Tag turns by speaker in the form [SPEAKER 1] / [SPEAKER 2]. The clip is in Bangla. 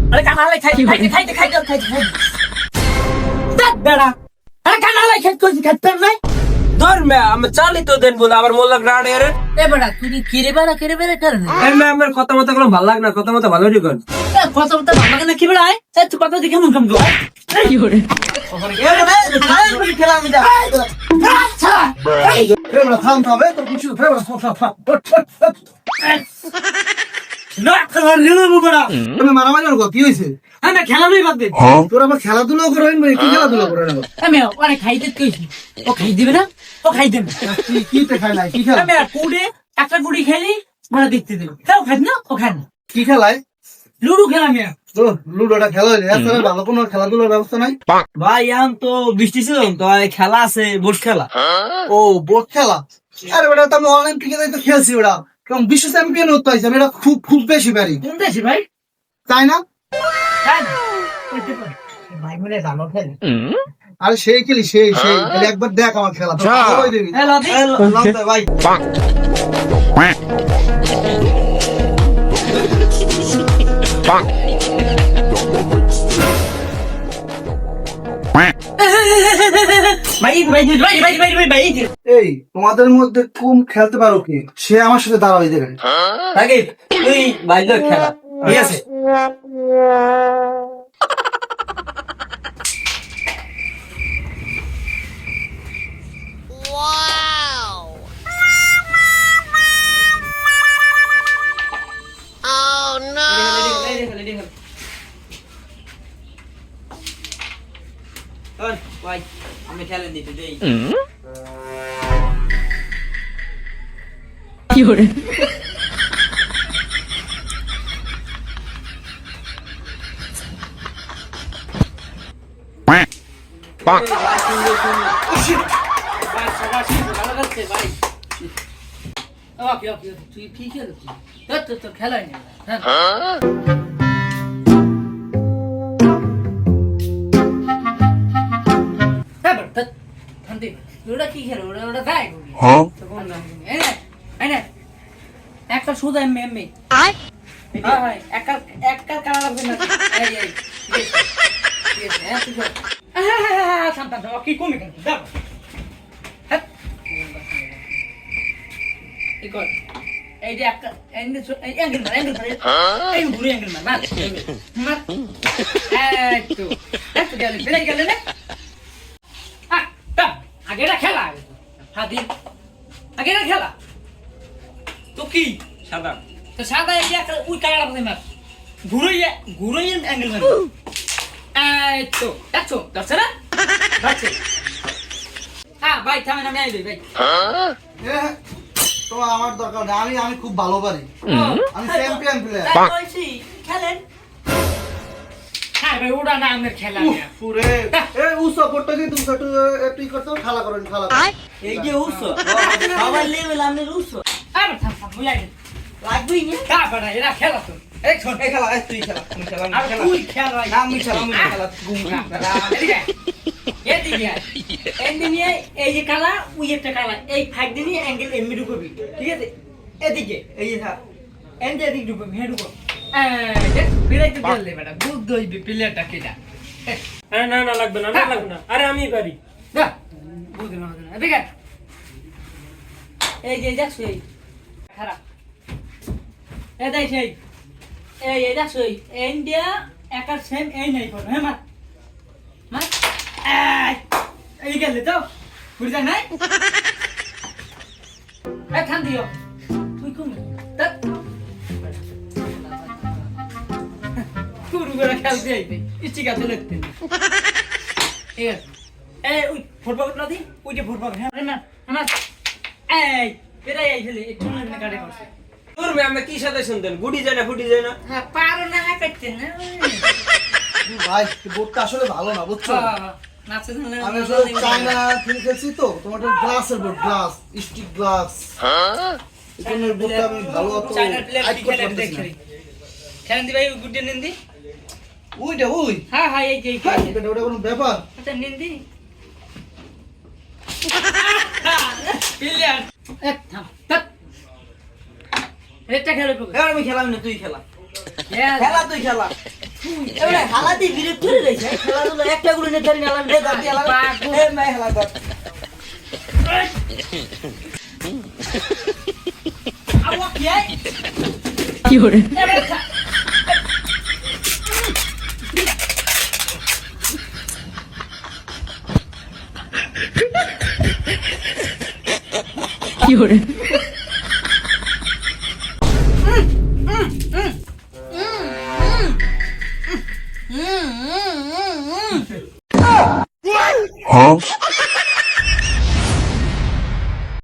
[SPEAKER 1] আরে কানালাই খাইতে দেখ বেড়া আরে কানালাই খাইতে নাই
[SPEAKER 2] ধর মে আমি চালি তো দেন বলে আবার মোল্লা গ্রাডে রে
[SPEAKER 1] এ বেড়া তুই কিরে বেড়া করে না
[SPEAKER 2] এই মে আমার কথা মতো কোনো ভালো লাগ না কথা মতো ভালো রিকন
[SPEAKER 1] কথা বলতে ভালো লাগে না কি বেড়া তুই কথা দেখে মন কাম কর কি করে খেলা আমি যা আচ্ছা
[SPEAKER 3] ফেবরা থাম থামে তোর কিছু ফেবরা থাম
[SPEAKER 1] না খাবার গেল বেড়া
[SPEAKER 3] তুমি মারামারি করো কি হইছে
[SPEAKER 1] আমি খেলা নই বাদ দে
[SPEAKER 3] তোর আবার খেলাধুলা করেন ভাই কি খেলাধুলা করেন আবার
[SPEAKER 1] আমি ওরে খাইতে কইছি ও খাই দিবে না ও খাই দেবে
[SPEAKER 3] কি তে খাই নাই কি খেলা
[SPEAKER 1] আমি কুড়ে একটা গুড়ি খেলি মানে দেখতে দেব তাও খাই না ও খাই না
[SPEAKER 3] কি খেলায়
[SPEAKER 1] লুডু খেলা আমি
[SPEAKER 3] তো লুডোটা খেলা হইলে আসলে ভালো কোনো খেলাধুলার ব্যবস্থা নাই
[SPEAKER 2] ভাই আম তো বৃষ্টি ছিল তো খেলা আছে বোট খেলা
[SPEAKER 3] ও বোট খেলা আরে বেটা তো আমি অলিম্পিকে তো খেলছি ওটা কারণ বিশ্ব চ্যাম্পিয়ন হতে হয়েছে এটা খুব খুব বেশি পারি
[SPEAKER 1] কোন দেশে ভাই
[SPEAKER 3] তাই না
[SPEAKER 1] তাই না কইতে পারি ভাই মনে ভালো খেলে
[SPEAKER 3] আরে সেই খেলি সেই তাহলে একবার দেখ আমার খেলা তো ভালোই দিবি
[SPEAKER 1] হ্যালো দি
[SPEAKER 3] লঙ্কা ভাই
[SPEAKER 1] ভাই
[SPEAKER 3] এই তোমাদের মধ্যে কোন খেলতে পারো কি সে আমার সাথে দাঁড়াই দেবেন
[SPEAKER 2] তাকে তুই বাইরের খেলা ঠিক আছে ভাই আমি খেলে দিতে দেই
[SPEAKER 1] কি করে তুই ঠিক আছে তো খেলাই না ওটা কি খেলো ওটা দেয় একটা সুদা এমনি একটা কানা লাগবে না কি কমে কেন এই যে একটা অ্যাঙ্গেল মার এই ঘুরে অ্যাঙ্গেল মার একটু গেলে বেড়ে গেলে না আগেটা খেলা হাতি আগেটা খেলা তো কি
[SPEAKER 2] সাদা
[SPEAKER 1] তো সাদা এই একটা ওই কালা লাগবে মার ঘুরে অ্যাঙ্গেল মার এই তো দেখছো দেখছে না দেখছে হ্যাঁ ভাই থামেন আমি আই ভাই
[SPEAKER 3] তো আমার দরকার নেই আমি খুব ভালো পারি আমি চ্যাম্পিয়ন প্লেয়ার
[SPEAKER 1] খেলেন হ্যাঁ ভাই ওটা না আমাদের খেলা
[SPEAKER 3] পুরে এই উসো করতে দি তুমি একটু তুই করতে খেলা করেন খেলা
[SPEAKER 2] এই যে উৎসব সবাই লেভেল আমি উৎসব
[SPEAKER 1] আরে থাম বুঝাই
[SPEAKER 2] লাগবেই না
[SPEAKER 1] কা বড়া এরা খেলা তো এই ছোট
[SPEAKER 2] এই খেলা তুই খেলা তুমি খেলা
[SPEAKER 1] আর তুই খেলা ভাই
[SPEAKER 2] আমি খেলা ঘুম
[SPEAKER 1] এদিকে এদিকে এন্ডিনিয়ে এই যে কালা ওই একটা কালা এই ফাইভ দিনই অ্যাঙ্গেল এমনি ঢুকবি ঠিক আছে এদিকে এই যে এন্ড এদিকে ঢুকবি হে ঢুকো বিরাইতে বললে বেটা বুদ্ধ হইবে প্লেয়ারটা কেটা
[SPEAKER 2] না লাগবে না লাগবে না আরে আমি পারি
[SPEAKER 1] না বুদ্ধ না এদিকে এই যে দেখছো এই খারাপ এই দেখ এই দেখছো ইন্ডিয়া একার সেম এই নাই করবে হ্যাঁ মা এই গেলে তো বুঝা নাই থাম দিও তুই কম কুরু করে খেলতে আইতে ইচ্ছি গাছে লাগতে ঠিক আছে এই ওই ফুটবল না দি ওই যে ফুটবল হ্যাঁ না আমার এই বেরাই আইছিলে একটু না কাটে করছে
[SPEAKER 2] তোর মে আমরা কি সাথে শুনতেন গুডি যায় না ফুটি যায় না
[SPEAKER 1] হ্যাঁ পারো না কাটতে না
[SPEAKER 3] ভাই বোর্ডটা আসলে ভালো না বুঝছো
[SPEAKER 1] নাচে না
[SPEAKER 3] আমি আসলে চায়না থেকে খেলছি তো তোমার গ্লাসের বোর্ড গ্লাস স্টিক গ্লাস এই জন্য বোর্ডটা আমি ভালো অত
[SPEAKER 1] চাইনার প্লেয়ার
[SPEAKER 3] হাইট
[SPEAKER 1] কি
[SPEAKER 3] করতে
[SPEAKER 1] খেলেন
[SPEAKER 3] পারতেছি
[SPEAKER 1] দেখি খেলেন দি ভাই গুড্ডে নিন্দি
[SPEAKER 3] ওই
[SPEAKER 1] হ্যাঁ এই যে
[SPEAKER 3] ওটা কোনো ব্যাপার
[SPEAKER 1] আচ্ছা নিন্দি প্লেয়ার এক থাম তত এটা খেলে
[SPEAKER 2] আমি খেলাম না তুই খেলা
[SPEAKER 1] খেলা
[SPEAKER 2] খেলা তুই খেলা
[SPEAKER 1] এবারে হালাতি বিরক্ত হয়ে রয়েছে খেলাধুলা একটা গুলো নিয়ে ধরে নিলাম রে দাঁড়িয়ে হালা এ মাই হালা কর আওয়া কি হরে কি হরে
[SPEAKER 4] Huh?